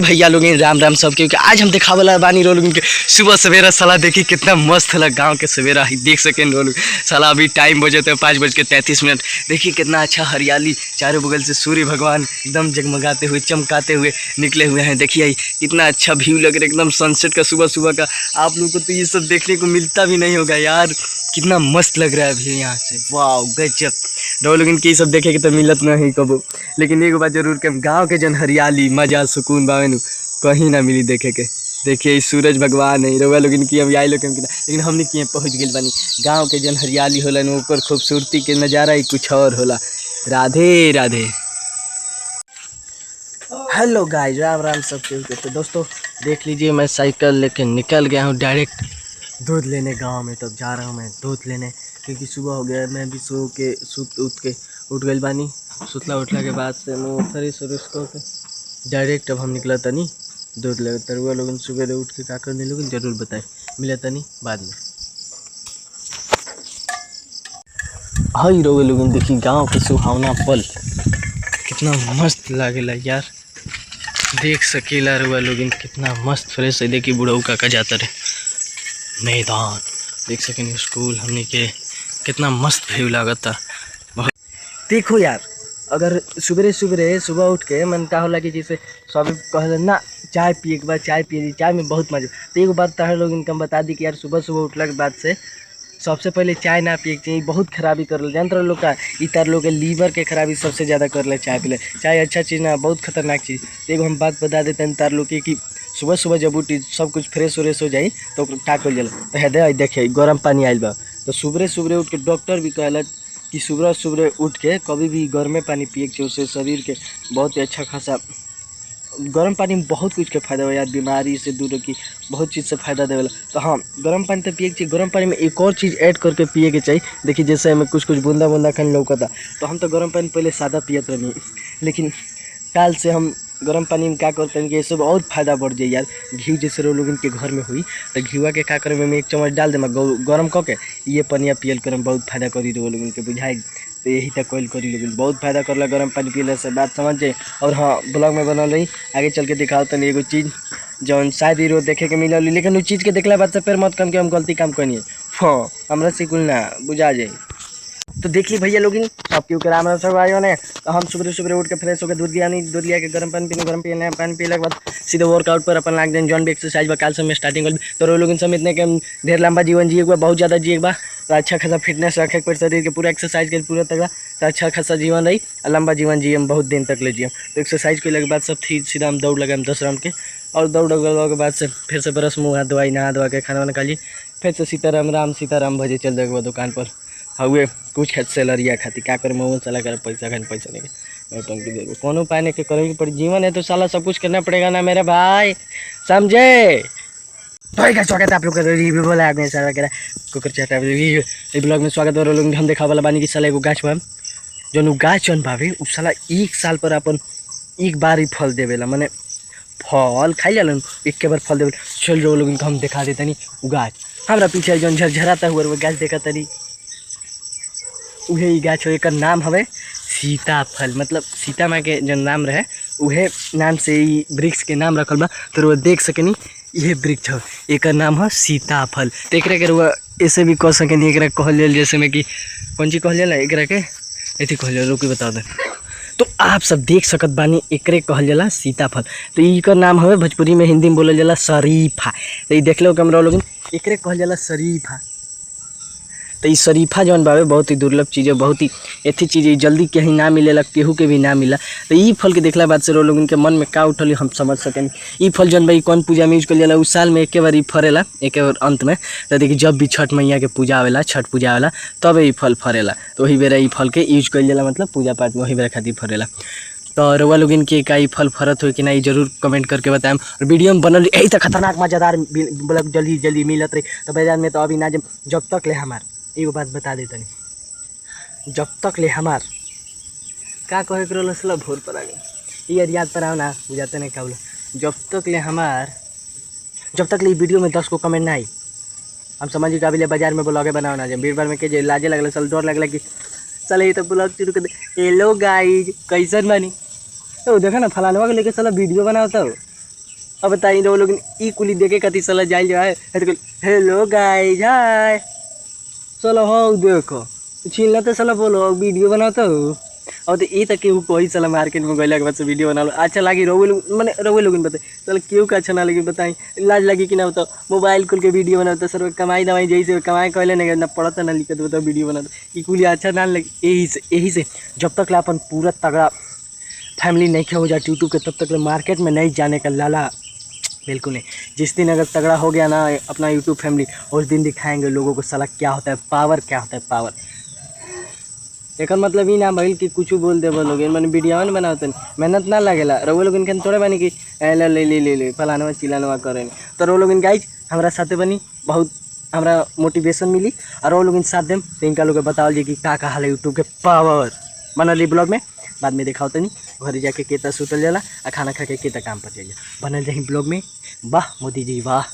भैया लोग राम राम सब क्योंकि आज हम देखा वाला बानी रो लोग के सुबह सवेरा साला देखी कितना मस्त है गांव के सवेरा ही देख सकें रो लोग। साला अभी टाइम बजे तो 5:33। देखिए कितना अच्छा हरियाली, चारों बगल से सूर्य भगवान एकदम जगमगाते हुए चमकाते हुए निकले हुए हैं। देखिए कितना अच्छा व्यू लग रहा है एकदम सनसेट का, सुबह सुबह का। आप लोग को तो ये सब देखने को मिलता भी नहीं होगा यार, कितना मस्त लग रहा है अभी यहाँ से। वाह गजब रो लोग इनकी सब देखे कि तो मिलत नहीं कबो, लेकिन एक बात जरूर कि गाँव के जन हरियाली मजा सुकून बावे कहीं ना मिली देखे के। देखिए सूरज भगवान है रोगा लोग इनकी अभी आई लोग, लेकिन हमने किए पहुँच गए बानी। गाँव के जन हरियाली होला ऊपर खूबसूरती के नज़ारा ही कुछ और होला। राधे राधे। हेलो गाइस, राम राम सब के। तो दोस्तों देख लीजिए मैं साइकिल लेके निकल गया हूँ डायरेक्ट दूध लेने गांव में। तब जा रहा हूँ मैं दूध लेने, क्योंकि सुबह हो गया। मैं भी उठ गई बानी। सुतला उठला के बाद से मैं फ्रेश के डायरेक्ट अब हम निकला तनी दूध ले। तरुआ लोग सुबह उठ के का करने लोग जरूर बताए, मिला तनी बाद में। हई रोवे लोग देखी गाँव के सुहावना पल कितना मस्त लागेला यार, देख सकेला रुआ लोग कितना मस्त फ्रेश है। देखिए बुढ़ऊ का जाता रहे मैदान, देख सकें स्कूल हमने के कितना मस्त व्यू लागता। देखो यार, अगर सुबह उठ के मन का होला कि जैसे सब कहल ना चाय पिए के बाद चाय पिए, चाय में बहुत मजा। तो एक बात तार लोग इनकम बता दी कि यार सुबह उठला के बाद से सबसे पहले चाय ना पिए के चाहिए, बहुत खराबी कर ले। जानते लोग का इतर लोग के लीवर के खराबी सबसे ज़्यादा कर ले चाय पी ले। चाय अच्छा चीज़ ना, बहुत खतरनाक चीज़। तो एक हम बात बता देते हैं तार लोग की कि सुबह जब उठी सब कुछ फ्रेश व्रेश हो जाए तो का कर जल तो है देखिए गर्म पानी आयल बा। तो सुबह उठ के डॉक्टर भी कहला कि सुबह उठ के कभी भी गर्मे पानी पिए के, उससे शरीर के बहुत ही अच्छा खासा गर्म पानी में बहुत कुछ के फायदा हो यार, बीमारी से दूर की बहुत चीज़ से फायदा देवेला। तो हाँ, गर्म पानी तो पिए के चाहिए। गर्म पानी में एक और चीज़ ऐड करके पिए के चाहिए। देखिए जैसे हमें कुछ बूंदा खाने लौकता, तो हम तो गर्म पानी पहले सादा पियत रही, लेकिन काल से हम गर्म पानी में क्या करते हैं कि ये सब और फायदा बढ़ जाए यार। घी जैसे रो लोग इनके घर में हुई तो घीवा के क्या करें में 1 चम्मच डाल दे गर्म करके ये पनिया पियल कर बहुत फायदा करी रो लोग इनके बुझाई। तो यही तक कोयल करी लोग बहुत फायदा करला गर्म पानी पीने से, बात समझ जाए। और हाँ, ब्लॉग में बनल रही आगे चल के दिखाओ तो एगो चीज़ जौन शायद ही रो देखे के मिलल, लेकिन उस चीज़ के देखला बाद से फिर मत कम के हम गलती काम करनी हाँ हमरा से कुल ना बुझा जाए। तो देख ली भैया लोग सबके ऊपर राम राम सब आयो ने। तो हम सुबह उठ के फ्रेश होकर दूध लिया के गर्म पानी पीने के बाद सीधे वर्कआउट पर अपन लाग दें। जौन भी एक्सरसाइज बा काल से मैं स्टार्टिंग कर। तो लोग सब इतने के ढेर लंबा जीवन जिए बा, बहुत ज़्यादा जिए बा। तो अच्छा खासा फिटनेस रखे पर शरीर के पूरा एक्सरसाइज के पूरा तक तो अच्छा खासा जीवन रही और लंबा जीवन जिए बहुत दिन तक ले जिए। तो एक्सरसाइज के बाद सब सीधा हम दौड़ लगाए 10 राउंड के, और दौड़ के बाद से फिर से ब्रश मुँह हाथ धोई, नहा धोआ के खाना वाना खा ली। फिर से सीताराम भजे चल जाएगा दुकान पर हुए कुछ सैलरिया खाती क्या करे मोहन साला कर पैसा नहीं टंकी दे कौन उपाय नहीं करेगी पर जीवन है तो साला सब कुछ करना पड़ेगा ना मेरे भाई, समझे। तो क्या स्वागत है आप लोग का रिव्यू वाला आगे सारा कह कुकर चाटा रिव्यू ब्लॉग में स्वागत है। लोग हम देखा वाला बानी कि साला एगो गाछ बा जौन गाछ जौन भावे उ साला 1 साल पर अपन 1 बार ही फल देवेला, माने फल खाई जाला एक के बार फल देवेला। चल रो लोग हम दिखा देता नहीं उ गाछ हमारा पीछे जौन झरझराता हुआ वो गाछ देखा तनी उहे गाछ हो। एक नाम हवे सीताफल, मतलब सीता माँ के जो नाम रहे उहे नाम से ही वृक्ष के नाम रखल बा। तो वो देख सकेनी यह वृक्ष हो, एक नाम है सीताफल। तो एक के रुआ ऐसे भी कह सकेनी एक कहल जाए जैसे में कि कौन चीज कहल जाला एक के ऐसे कहल जाला रुकी बता दें। तो आप सब देख सकत बानी एकरे कहल जाला सीताफल। तो इकर नाम हवे भोजपुरी में हिंदी में बोलल जाला शरीफा। तो ये देख लो कैमरा लोग एकरे कहल जाला शरीफा। तो ये शरीफा जौन बावे बहुत ही दुर्लभ चीज़ है, बहुत ही ऐसी चीज़ है जल्दी कहीं ना मिलेला, केहू के भी ना मिला। तो ये फल के देखला बाद से लोग इनके मन में का उठल हम समझ सकें। ये फल जौन भाई कौन पूजा में यूज कर जाला उस साल में एक बार ही फरेला, एक बार अंत में। तो देखिए जब भी छठ मैया के पूजा आवेला, छठ पूजा आवेला तब ये फल फरेला। तो वही बेरा ये फल के यूज कर जाला, मतलब पूजा पाठ में वही बेरा खातिर फरेला। तो रउआ लोग इनके का फल फरत हो कि नहीं जरूर कमेंट करके बताएं। और वीडियो में बनल यही तो खतरनाक मज़ेदार ब्लॉग जल्दी मिलत रही। तो बाजार में तो अभी ना जब तक ले हमार एगो बात बता देता नहीं, जब तक ले हमार का कहे करो भोर पर आ गए यार याद पर आओ ना बुझाते नहीं क्या बोला। जब तक ले वीडियो में 10 को कमेंट ना आई हम समझिए कि अभी ले बाजार में ब्लॉगे बनाओ ना। जब भीड़ भाड़ में के लाजे लगल सल डर लगल कि चल ये तो ब्लॉग शुरू कर दे। हेलो गाइज कैसन बानी, तो देखा ना फलानवा को लेके साला वीडियो बनाता हो अब बताइए वो लोग ई कुली देखे कति साला जाइल जाए हेलो गाइस हाय चलो हाँ देखो छीनला तो साला बोलो वीडियो बनाता हो और तो ये तक केहू कोई साला मार्केट में गैला के बाद से वीडियो बना लो अच्छा लगी रोवे लोग मैंने रोवे लोग बताए चल केहू का अच्छा ना लगे बताई लाज लगी कि ना बताओ मोबाइल खोल के वीडियो बनाता सर कमाई दवाई जैसे कमाई कहले नहीं ना पढ़ता ना लिखत बताओ वीडियो बनाता ये कुली अच्छा ना लगे यही से जब तक ला अपन पूरा तगड़ा फैमिली नहीं हो जाती यूट्यूब के तब तक मार्केट में नहीं जाने का लाला बिल्कुल नहीं। जिस दिन अगर तगड़ा हो गया ना अपना यूट्यूब फैमिली उस दिन दिखाएंगे लोगों को साला क्या होता है पावर क्या होता है पावर। एक मतलब ही ना भइल कि कुछ बोल दे लोग मैंने वीडियो में बनाते मेहनत ना लगेला रहो लोग इनके थोड़े बनी कि ले फलानवा चिलानवा करें तो रो लोग गाइज हमारा साथे बनी बहुत हमारा मोटिवेशन मिली और वो लोग साथ देम तो इनका लोग बताओ जी कि का हाल है यूट्यूब के पावर बनल ब्लॉग में बाद में दिखाओ तनी घर जाके केता सुतल जाला आ खाना खा के केता काम पर जाइए बनल जाए ब्लॉग में वाह मोदी जी वाह।